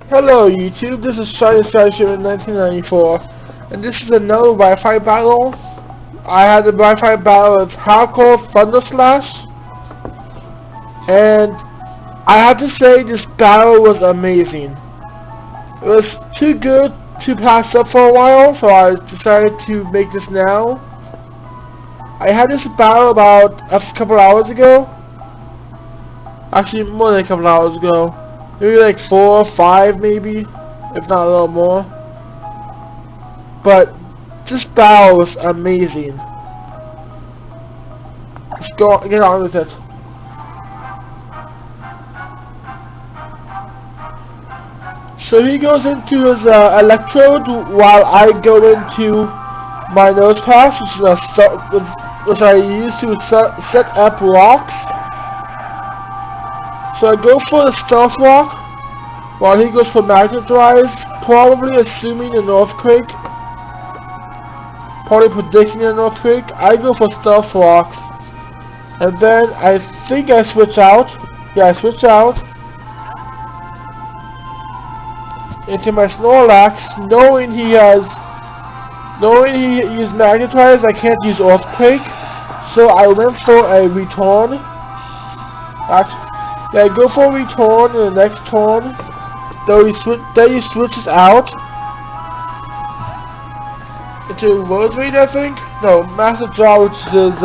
Hello YouTube, this is exhilarating in 1994, and this is another Wi-Fi battle. I had a Wi-Fi battle with Halkel ThundSlash, and I have to say this battle was amazing. It was too good to pass up for a while, so I decided to make this now. I had this battle about a couple hours ago. Actually, more than a couple hours ago. Maybe like 4 or 5 maybe, if not a little more. But this battle was amazing. Let's get on with it. So he goes into his electrode while I go into my nose pass, which I use to set up rocks. So I go for the stealth rock, while he goes for magnetize, probably assuming an earthquake. Probably predicting an earthquake. I go for stealth rocks, and then I think I switch out. Yeah, I switch out into my Snorlax, knowing he used magnetize. I can't use earthquake, so I went for a return. Actually, yeah, I go for a return in the next turn. Then he switches out into Rose Raid, I think. No, Master Jaw, which is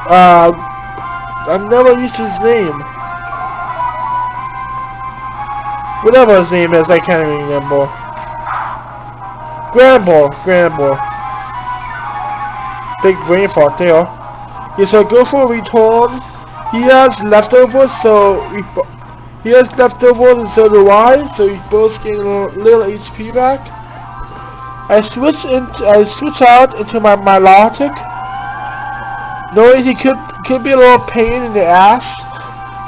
I've never used his name. Whatever his name is, I can't even remember. Granbull. Big brain fart there. Yeah, so I go for a return. He has leftovers, and so do I. So we both gain a little HP back. I switch out into my Milotic, knowing he could be a little pain in the ass.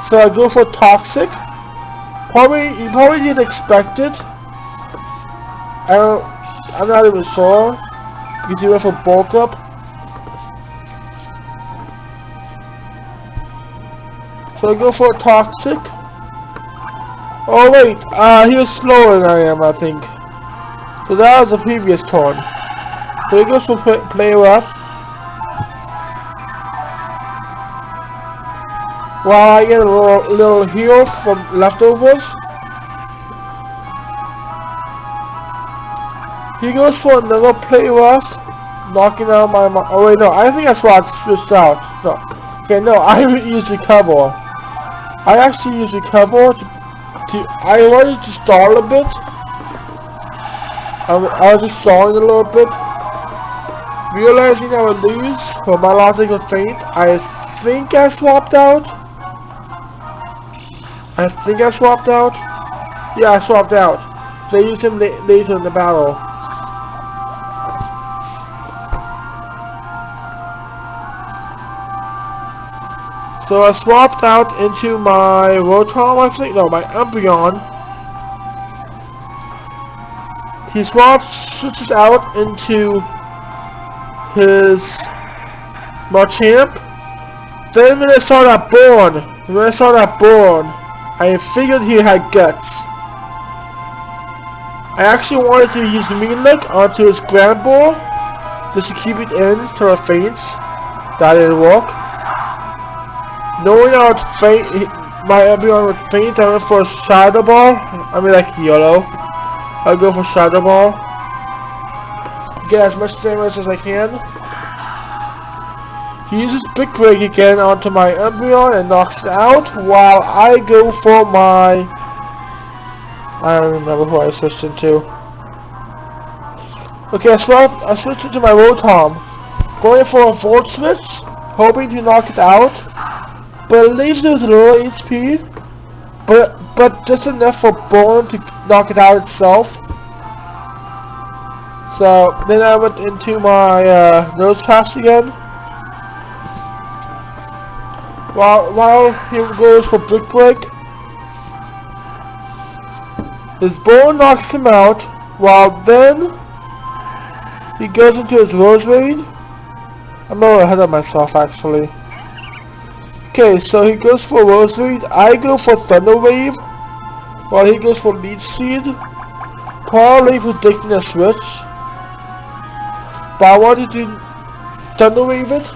So I go for Toxic. He probably didn't expect it. I'm not even sure. Because he went for bulk up. So I go for a Toxic. Oh wait, he was slower than I am, I think. So that was the previous turn. So he goes for play rough. While I get a little heal from leftovers. He goes for another play rough, knocking out my. Oh wait, no, I think that's why I switched out. No, okay, no, I used recover. I actually use recover I wanted to stall a bit. I was just stalling a little bit. Realizing I would lose, but my logic was faint. I think I swapped out. Yeah, I swapped out. So I used him later in the battle. So I swapped out into my Rotom, I think. No, my Umbreon. He switches out into his Machamp. Then when I saw that Born, I figured he had guts. I actually wanted to use Mean-Lick onto his Granbull, just to keep it in till it faints. That didn't work. Knowing I would faint, my Umbreon would faint, I went for a Shadow Ball. I mean like YOLO. I'll go for Shadow Ball. Get as much damage as I can. He uses Big Break again onto my Umbreon and knocks it out, while I go for my... I don't remember who I switched into. Okay, I switched into my Rotom. Going for a Volt Switch, hoping to knock it out. But it leaves it with low HP, but just enough for Born to knock it out itself. So then I went into my nose pass again. While he goes for Brick Break, his Born knocks him out. While then he goes into his Rose Raid. I'm a little ahead of myself actually. Okay, so he goes for Rose Raid. I go for Thunder Wave, while he goes for leech seed, probably predicting a switch. But I wanted to thunder wave it.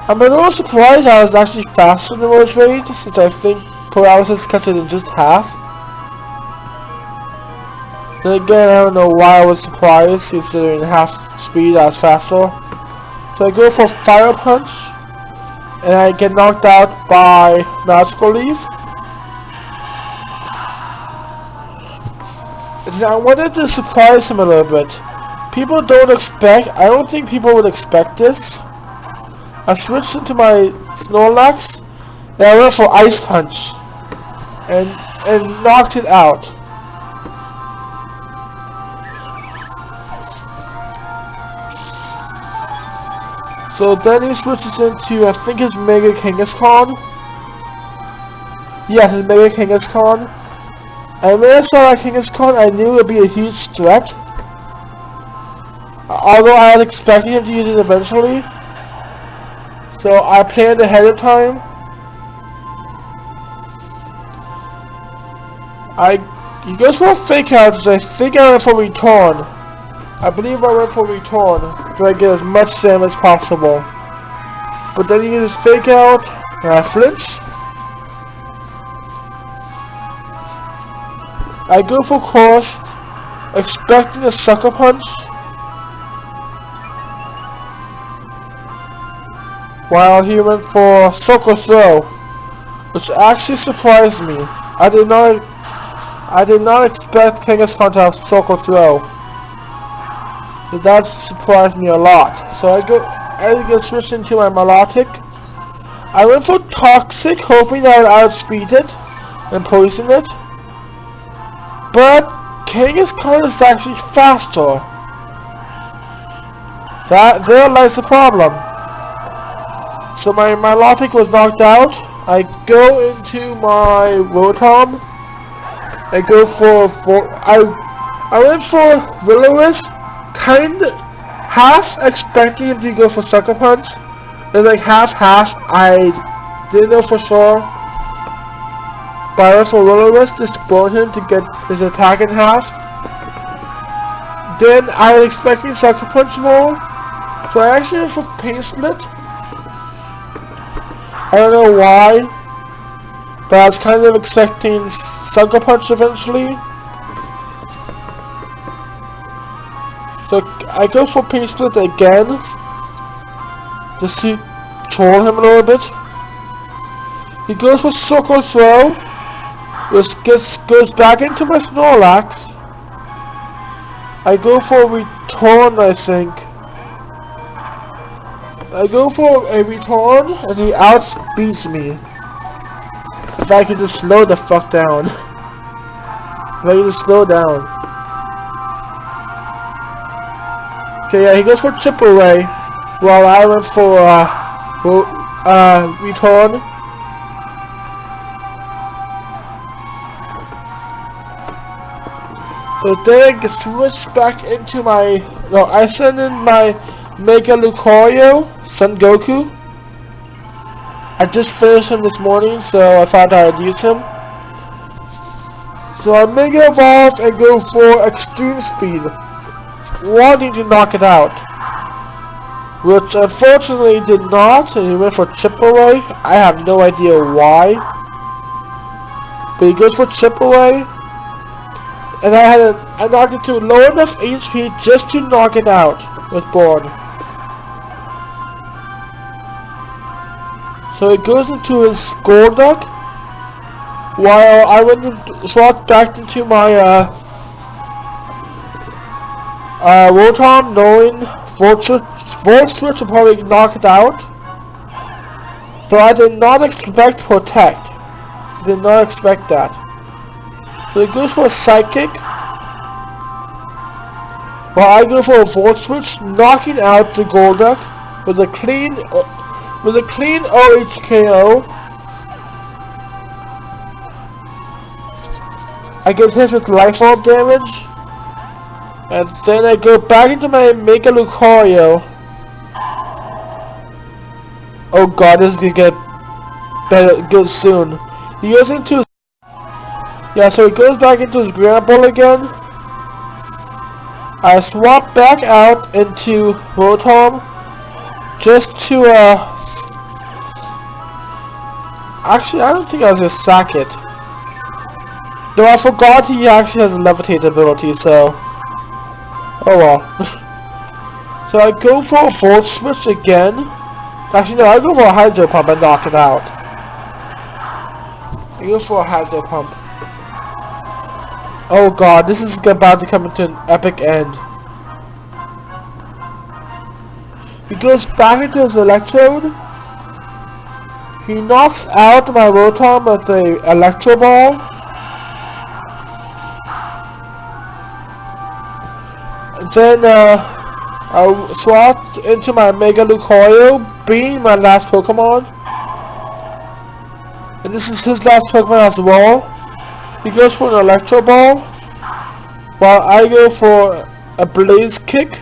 I'm a little surprised I was actually faster than Rage Raid, since I think paralysis cuts it in just half. Then again, I don't know why I was surprised, considering half speed I was faster. So I go for Fire Punch, and I get knocked out by Magical Leaf. And I wanted to surprise him a little bit. I don't think people would expect this. I switched into my Snorlax, and I went for Ice Punch, and knocked it out. So then he switches into, I think his Mega Kangaskhan. Yeah, his Mega Kangaskhan. And when I saw that Kangaskhan, I knew it would be a huge threat. Although I was expecting him to use it eventually. So I planned ahead of time. He goes for a Fake Out, which I think I went for Return. I believe I went for Return, so I get as much damage as possible. But then he uses Fake Out, and I flinch. I go for Cross, expecting a Sucker Punch. While he went for Circle Throw, which actually surprised me. I did not expect Kangaskhan to have Circle Throw. So that surprised me a lot. So I get switched into my Milotic. I went for Toxic, hoping that I would outspeed it and poison it. But Kangaskhan is actually faster. There lies the problem. So my Milotic was knocked out. I go into my Rotom. I go I went for Will-O-Wisp, half expecting him to go for Sucker Punch. Then like half. I didn't know for sure. But I went for Will-O-Wisp to explode him to get his attack in half. Then I was expecting Sucker Punch more. So I actually went for Pain Split. I don't know why, but I was kind of expecting Sucker Punch eventually. So I go for Pain Split again, just to troll him a little bit. He goes for Circle Throw, which goes back into my Snorlax. I go for Return, I think. I go for a Return, and he outspeeds me. If I can just slow the fuck down. If I can just slow down. Okay, yeah, he goes for Chip Away, while I went for Return. So then I switch back into my... No, I send in my Mega Lucario, Son Goku. I just finished him this morning, so I thought I would use him. So I Mega Evolve and go for Extreme Speed, wanting to knock it out. Which unfortunately did not, and he went for Chip Away. I have no idea why. But he goes for Chip Away. And I knocked it to low enough HP just to knock it out with Born. So it goes into his Golduck, while I went and swapped back into my Rotom, knowing Volt Switch will probably knock it out. So I did not expect Protect. Did not expect that. So it goes for a Psychic, while I go for a Volt Switch, knocking out the Golduck with a clean OHKO. I get hit with Life Orb damage, and then I go back into my Mega Lucario. Oh god, this is gonna get better, good soon. He goes into Yeah, so he goes back into his grapple again. I swap back out into Rotom just to actually I don't think I was gonna sack it. No, I forgot he actually has a levitate ability, so oh well. So I go for a Volt Switch again. Actually no, I go for a Hydro Pump and knock it out. I go for a Hydro Pump. Oh god, this is about to come into an epic end. He goes back into his Electrode. He knocks out my Rotom with the Electro Ball. And then I swapped into my Mega Lucario, being my last Pokemon. And this is his last Pokemon as well. He goes for an Electro Ball, while I go for a Blaze Kick.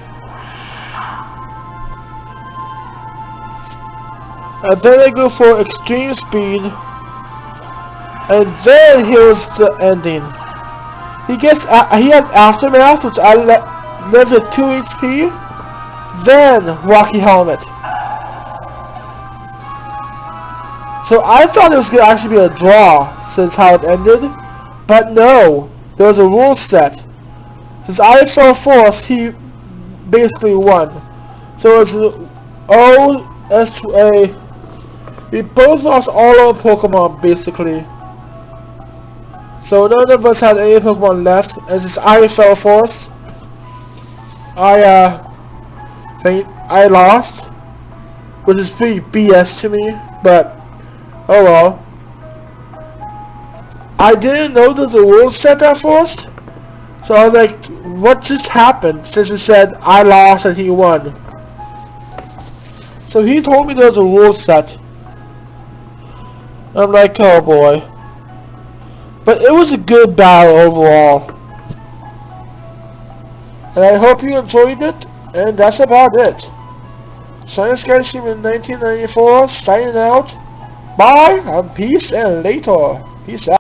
And then I go for Extreme Speed. And then here's the ending. He has Aftermath, which I live at 2 HP. Then Rocky Helmet. So I thought it was going to actually be a draw, since how it ended. But no, there was a rule set. Since I fell force, he basically won. So it's O-S-A. We both lost all our Pokemon, basically. So none of us had any Pokemon left, and since I fell force, I lost, which is pretty BS to me, but oh well. I didn't know that the rules set at first, so I was like, what just happened, since it said I lost and he won. So he told me there was a rule set. I'm like, oh boy. But it was a good battle overall. And I hope you enjoyed it, and that's about it. Science Guy Stream in 1994, signing out. Bye, and peace, and later. Peace out.